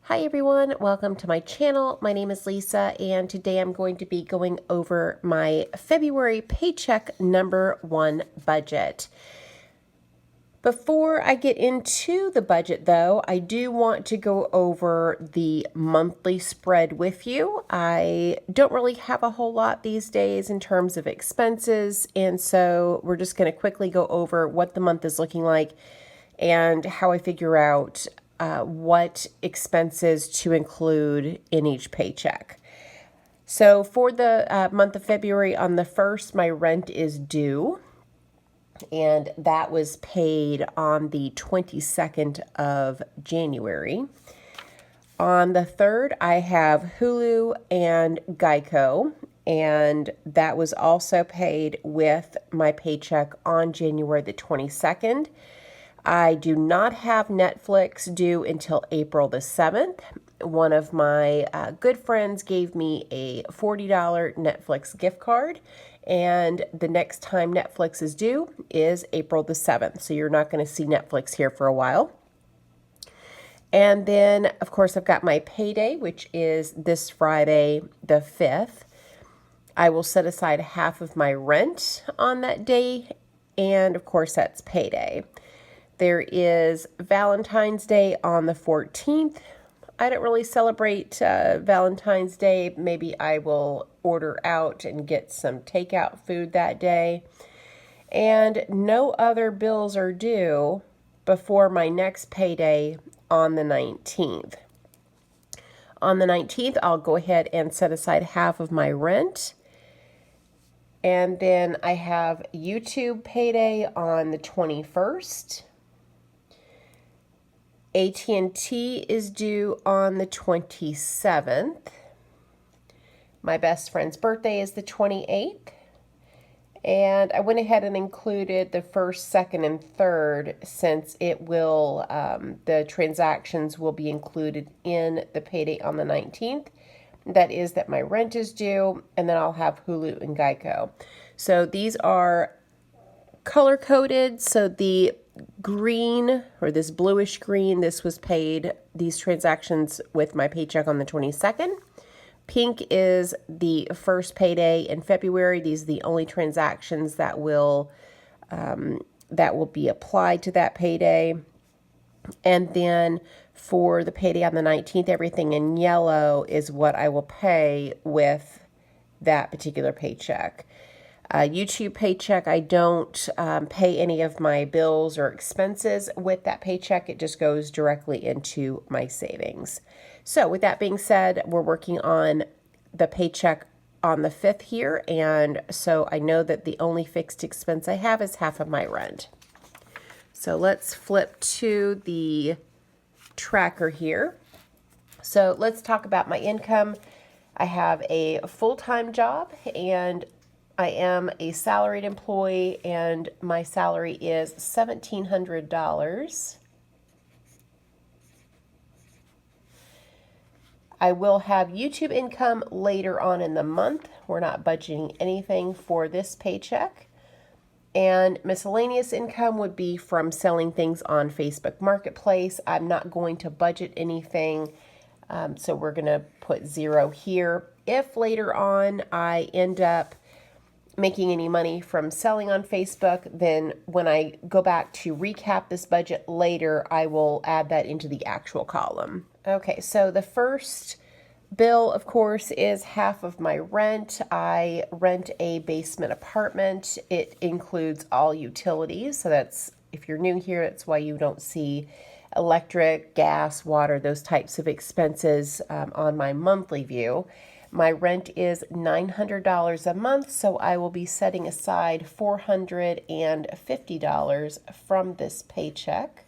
Hi everyone, welcome to my channel. My name is Lisa and today I'm going to be going over my February paycheck number 1 budget. Before I get into the budget though, I do want to go over the monthly spread with you. I don't really have a whole lot these days in terms of expenses, and so we're just going to quickly go over what the month is looking like and how I figure out what expenses to include in each paycheck. So for the month of February, on the 1st, my rent is due, and that was paid on the 22nd of January. On the 3rd, I have Hulu and Geico, and that was also paid with my paycheck on January the 22nd. I do not have Netflix due until April the 7th. One of my good friends gave me a $40 Netflix gift card, and the next time Netflix is due is April the 7th. So you're not going to see Netflix here for a while. And then, of course, I've got my payday, which is this Friday the 5th. I will set aside half of my rent on that day, and of course, that's payday. There is Valentine's Day on the 14th. I don't really celebrate Valentine's Day. Maybe I will order out and get some takeout food that day. And no other bills are due before my next payday on the 19th. On the 19th, I'll go ahead and set aside half of my rent. And then I have YouTube payday on the 21st. AT&T is due on the 27th. My best friend's birthday is the 28th. And I went ahead and included the 1st, 2nd, and 3rd since it will, the transactions will be included in the payday on the 19th. That is that my rent is due, and then I'll have Hulu and Geico. So these are color coded, so the green, or this bluish green, this was paid, these transactions with my paycheck on the 22nd. Pink is the first payday in February. These are the only transactions that will be applied to that payday. And then for the payday on the 19th, everything in yellow is what I will pay with that particular paycheck. YouTube paycheck, I don't pay any of my bills or expenses with that paycheck. It just goes directly into my savings. So with that being said, we're working on the paycheck on the 5th here, and so I know that the only fixed expense I have is half of my rent. So let's flip to the tracker here. So let's talk about my income. I have a full-time job, and I am a salaried employee, and my salary is $1,700. I will have YouTube income later on in the month. We're not budgeting anything for this paycheck. And miscellaneous income would be from selling things on Facebook Marketplace. I'm not going to budget anything, so we're going to put 0 here. If later on I end up making any money from selling on Facebook, then when I go back to recap this budget later, I will add that into the actual column. Okay, so the first bill, of course, is half of my rent. I rent a basement apartment. It includes all utilities, so that's, if you're new here, that's why you don't see electric, gas, water, those types of expenses on my monthly view. My rent is $900 a month, so I will be setting aside $450 from this paycheck.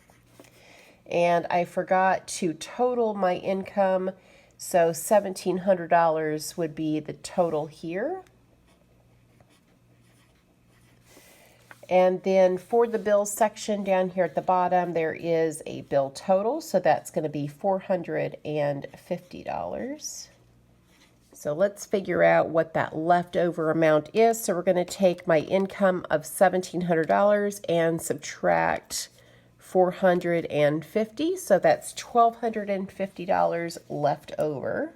And I forgot to total my income, so $1,700 would be the total here. And then for the bills section down here at the bottom, there is a bill total, so that's going to be $450. So let's figure out what that leftover amount is. So we're going to take my income of $1,700 and subtract $450, so that's $1,250 left over.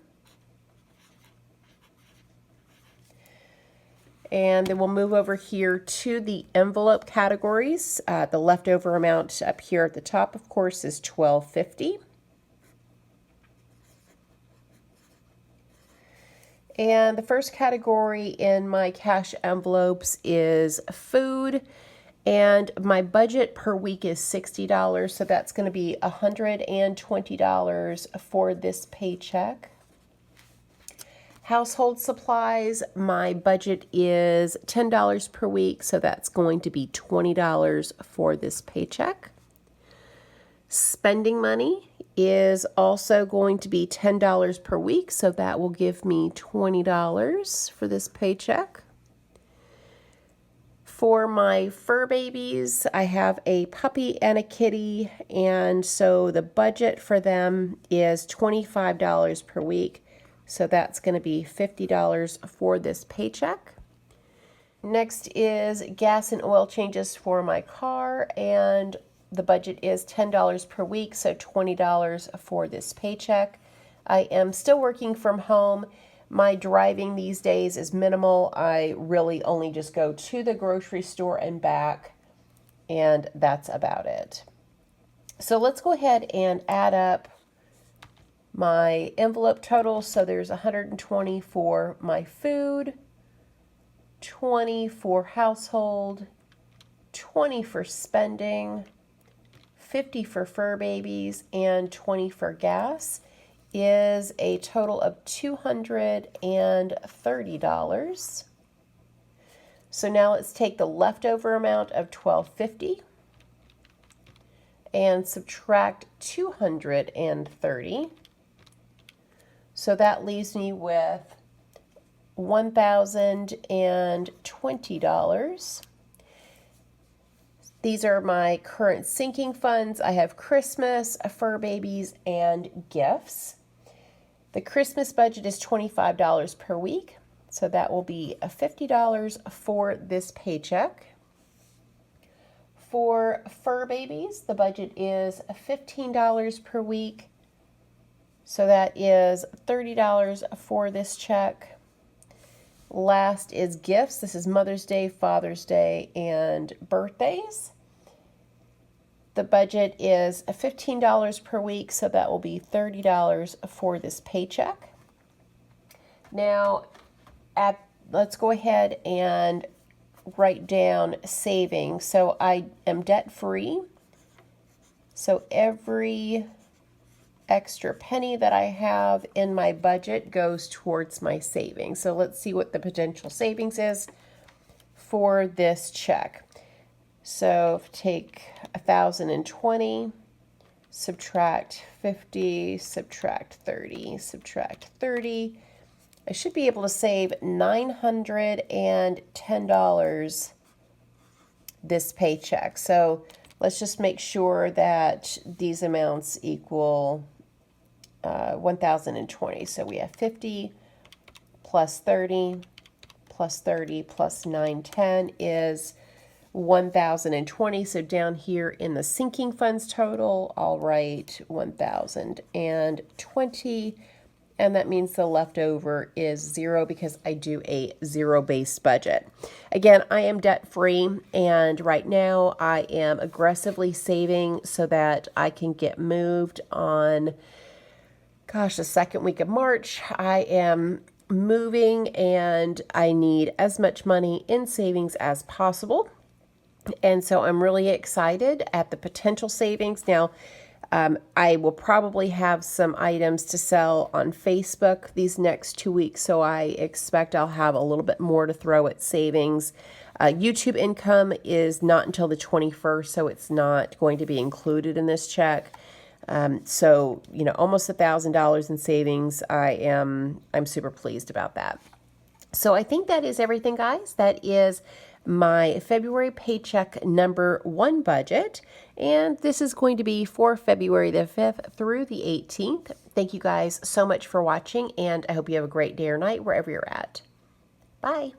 And then we'll move over here to the envelope categories. The leftover amount up here at the top, of course, is $1,250. And the first category in my cash envelopes is food. And my budget per week is $60, so that's going to be $120 for this paycheck. Household supplies, my budget is $10 per week, so that's going to be $20 for this paycheck. Spending money is also going to be $10 per week, so that will give me $20 for this paycheck. For my fur babies, I have a puppy and a kitty, and so the budget for them is $25 per week. So that's going to be $50 for this paycheck. Next is gas and oil changes for my car, and the budget is $10 per week, so $20 for this paycheck. I am still working from home. My driving these days is minimal. I really only just go to the grocery store and back, and that's about it. So let's go ahead and add up my envelope total. So there's 120 for my food, 20 for household, 20 for spending, 50 for fur babies, and 20 for gas is a total of $230. So now let's take the leftover amount of $1,250 and subtract 230. So that leaves me with $1,020. These are my current sinking funds. I have Christmas, fur babies, and gifts. The Christmas budget is $25 per week, so that will be $50 for this paycheck. For fur babies, the budget is $15 per week, so that is $30 for this check. Last is gifts. This is Mother's Day, Father's Day, and birthdays. The budget is $15 per week, so that will be $30 for this paycheck. Now, let's go ahead and write down savings. So I am debt-free, so every extra penny that I have in my budget goes towards my savings. So let's see what the potential savings is for this check. So take 1,020, subtract 50, subtract 30, subtract 30. I should be able to save $910 this paycheck. So let's just make sure that these amounts equal 1,020. So we have 50 plus 30 plus 30 plus 910 is 1,020. So down here in the sinking funds total, I'll write 1,020, and that means the leftover is 0 because I do a zero-based budget. Again, I am debt-free, and right now I am aggressively saving so that I can get moved on, the second week of March. I am moving, and I need as much money in savings as possible. And so I'm really excited at the potential savings. Now, I will probably have some items to sell on Facebook these next 2 weeks, so I expect I'll have a little bit more to throw at savings. YouTube income is not until the 21st, so it's not going to be included in this check. So, almost $1,000 in savings. I'm super pleased about that. So I think that is everything, guys. That is my February paycheck number 1 budget, and this is going to be for February the 5th through the 18th. Thank you guys so much for watching, and I hope you have a great day or night wherever you're at. Bye.